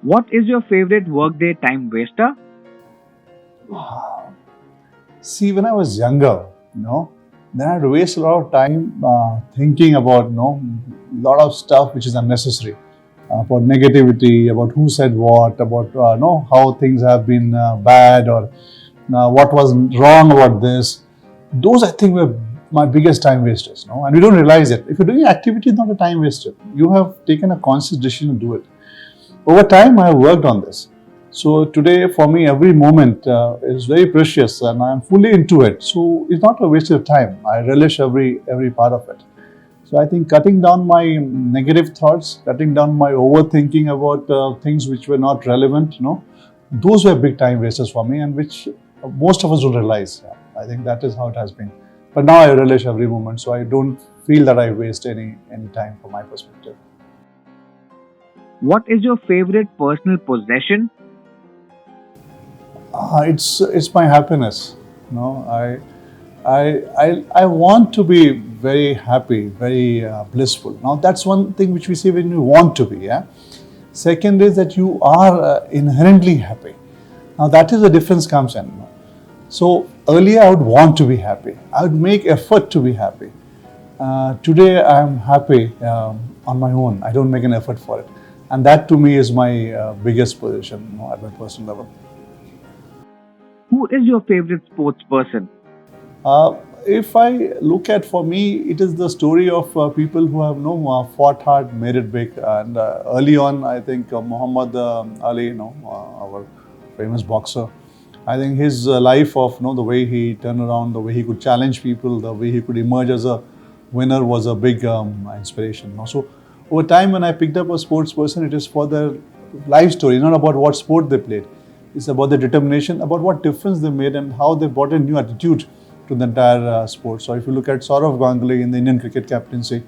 What is your favorite workday time waster? See, when I was younger, then I'd waste a lot of time thinking about, a lot of stuff which is unnecessary, about negativity, about who said what, about, how things have been bad or what was wrong about this. Those I think were my biggest time wasters, and we don't realize it. If you're doing activity, it's not a time waster. You have taken a conscious decision to do it. Over time, I have worked on this. So today, for me, every moment is very precious, and I'm fully into it. So it's not a waste of time. I relish every part of it. So I think cutting down my negative thoughts, cutting down my overthinking about things which were not relevant, those were big time wasters for me, and which most of us don't realize. Yeah. I think that is how it has been. But now I relish every moment, so I don't feel that I waste any time from my perspective. What is your favorite personal possession? It's my happiness. I want to be very happy, very blissful. Now that's one thing which we say when you want to be. Yeah. Second is that you are inherently happy. Now that is the difference comes in. So earlier I would want to be happy. I would make effort to be happy. Today I am happy on my own. I don't make an effort for it, and that to me is my biggest position at my personal level. Who is your favorite sports person? Uh, if I look at, for me, it is the story of people who have fought hard, made it big, and early on, I think Muhammad Ali, our famous boxer. I think his life of the way he turned around, the way he could challenge people, the way he could emerge as a winner was a big inspiration. So over time, when I picked up a sports person, it is for their life story, not about what sport they played. It's about the determination, about what difference they made, and how they brought a new attitude to the entire sport. So if you look at Saurav Ganguly in the Indian cricket captaincy,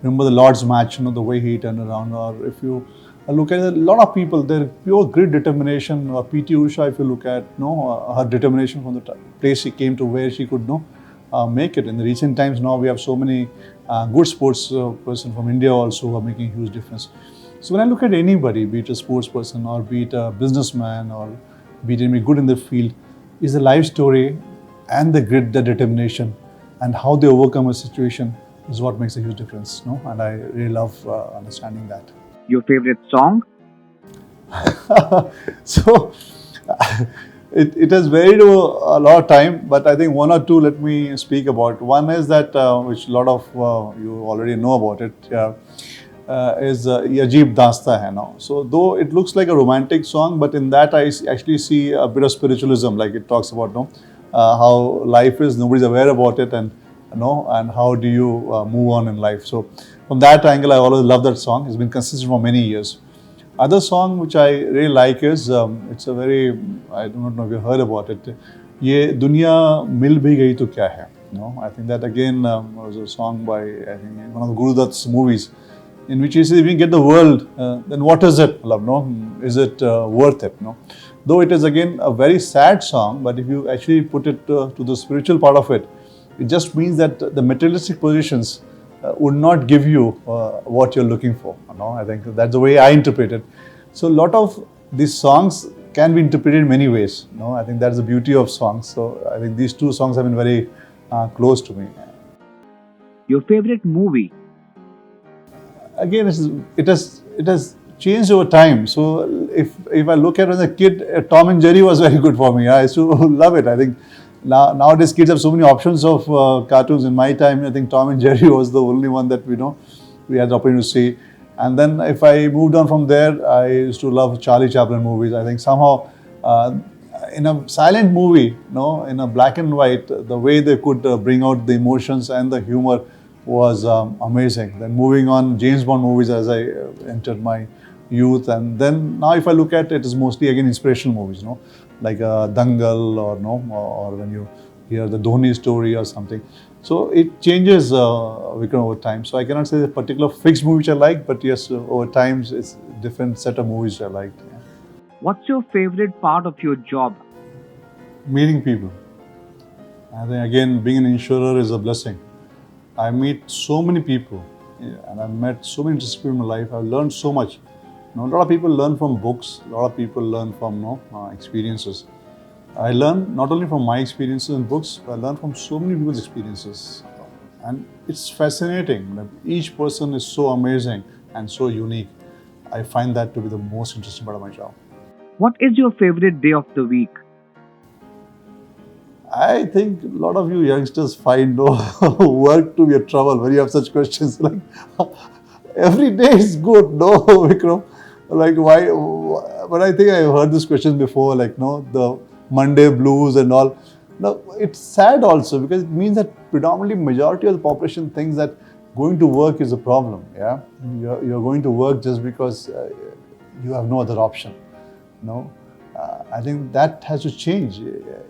remember the Lord's match, the way he turned around. Or if you look at a lot of people, their pure grit determination. Or PT Usha, if you look at her determination from the place she came to where she could make it. In the recent times now, we have so many good sports person from India also who are making a huge difference. So when I look at anybody, be it a sports person or be it a businessman or be it anybody good in the field, is the life story and the grit, the determination, and how they overcome a situation is what makes a huge difference. And I really love understanding that. Your favorite song? So it has varied over a lot of time, but I think one or two let me speak about. One is that which a lot of you already know about it. Is Yajib Dasta Hai now. So though it looks like a romantic song, but in that I actually see a bit of spiritualism, like it talks about how life is, nobody's aware about it, and and how do you move on in life. So from that angle, I always love that song. It's been consistent for many years. Other song which I really like is it's a very, I do not know if you heard about it. Ye Duniya Mil Bhi Gayi To Kya Hai. I think that again was a song by, I think, one of the Guru Dutt's movies, in which he says, if you get the world, then what is it, love? Is it worth it? Though it is again a very sad song, but if you actually put it to the spiritual part of it, it just means that the materialistic positions would not give you what you're looking for. I think that's the way I interpret it. So a lot of these songs can be interpreted in many ways. I think that's the beauty of songs. So I think these two songs have been very close to me. Your favorite movie? Again, it has changed over time. So if I look at when a kid, Tom and Jerry was very good for me. I used to love it. I think nowadays kids have so many options of cartoons. In my time, I think Tom and Jerry was the only one that we had the opportunity to see. And then if I moved on from there, I used to love Charlie Chaplin movies. I think somehow in a silent movie, in a black and white, the way they could bring out the emotions and the humor was amazing. Then moving on, James Bond movies as I entered my youth, and then now if I look at it, it's mostly again inspirational movies, like Dangal or or when you hear the Dhoni story or something. So it changes Vikram over time. So I cannot say a particular fixed movie which I like, but yes, over times it's different set of movies I liked. Yeah. What's your favorite part of your job? Meeting people. I think again, being an insurer is a blessing. I meet so many people, and I've met so many interesting people in my life. I've learned so much. A lot of people learn from books. A lot of people learn from experiences. I learn not only from my experiences in books, but I learn from so many people's experiences. And it's fascinating. Like, each person is so amazing and so unique. I find that to be the most interesting part of my job. What is your favorite day of the week? I think a lot of you youngsters find work to be a trouble when you have such questions. Like, every day is good, no, Vikram? Like, why? But I think I've heard this question before, like, no, the Monday blues and all. No, it's sad also because it means that predominantly majority of the population thinks that going to work is a problem. Yeah, you're going to work just because you have no other option. No, I think that has to change.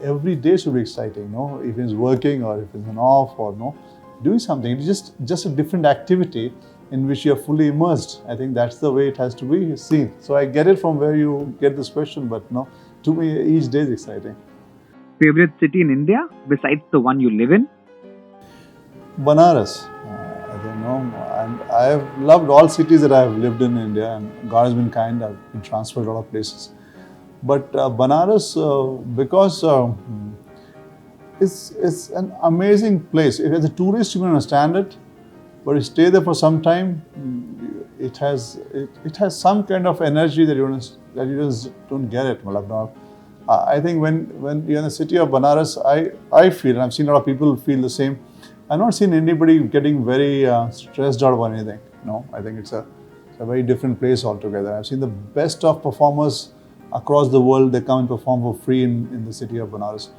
Every day should be exciting. No, if it's working or if it's an off or no, doing something. It's just a different activity in which you're fully immersed. I think that's the way it has to be seen. So I get it from where you get this question, but no, to me each day is exciting. Favorite city in India besides the one you live in? Banaras. I don't know. And I have loved all cities that I have lived in India, and God has been kind. I've been transferred a lot of places. But Banaras, because it's an amazing place. If as a tourist, you can understand it, but you stay there for some time, it has some kind of energy that you just don't get it. I think when you're in the city of Banaras, I feel, and I've seen a lot of people feel the same. I've not seen anybody getting very stressed out about anything. No, I think it's a very different place altogether. I've seen the best of performers across the world. They come and perform for free in the city of Banaras.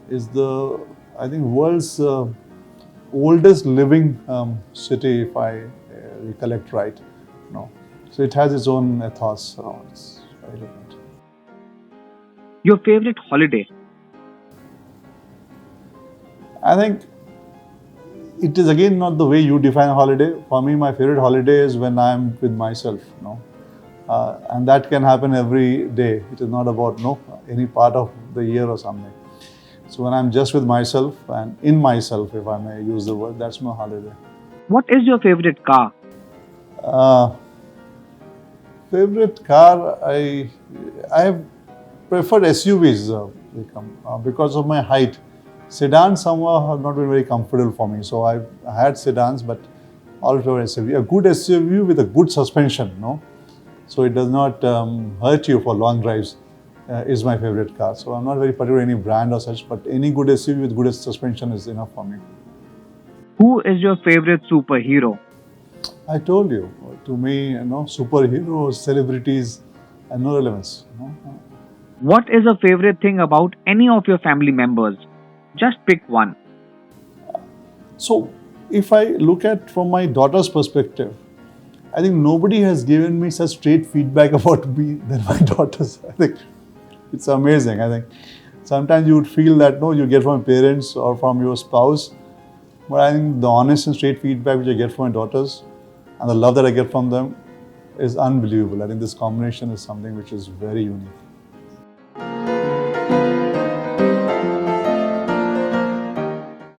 Is the, I think, world's oldest living city, if I recollect right. No, so it has its own ethos. So it's very different. Your favorite holiday? I think it is again not the way you define a holiday. For me, my favorite holiday is when I'm with myself. And that can happen every day. It is not about any part of the year or something. So when I'm just with myself and in myself, if I may use the word, that's my holiday. What is your favorite car? Favorite car, I have preferred SUVs because of my height. Sedans somehow have not been very comfortable for me. So I had sedans, but always prefer SUV. A good SUV with a good suspension, so it does not hurt you for long drives, is my favorite car. So I'm not very particular any brand or such, but any good SUV with good suspension is enough for me. Who is your favorite superhero? I told you, to me, superheroes, celebrities, and no relevance. What is a favorite thing about any of your family members? Just pick one. So if I look at from my daughter's perspective, I think nobody has given me such straight feedback about me than my daughters. I think it's amazing. I think sometimes you would feel that you get from parents or from your spouse, but I think the honest and straight feedback which I get from my daughters and the love that I get from them is unbelievable. I think this combination is something which is very unique.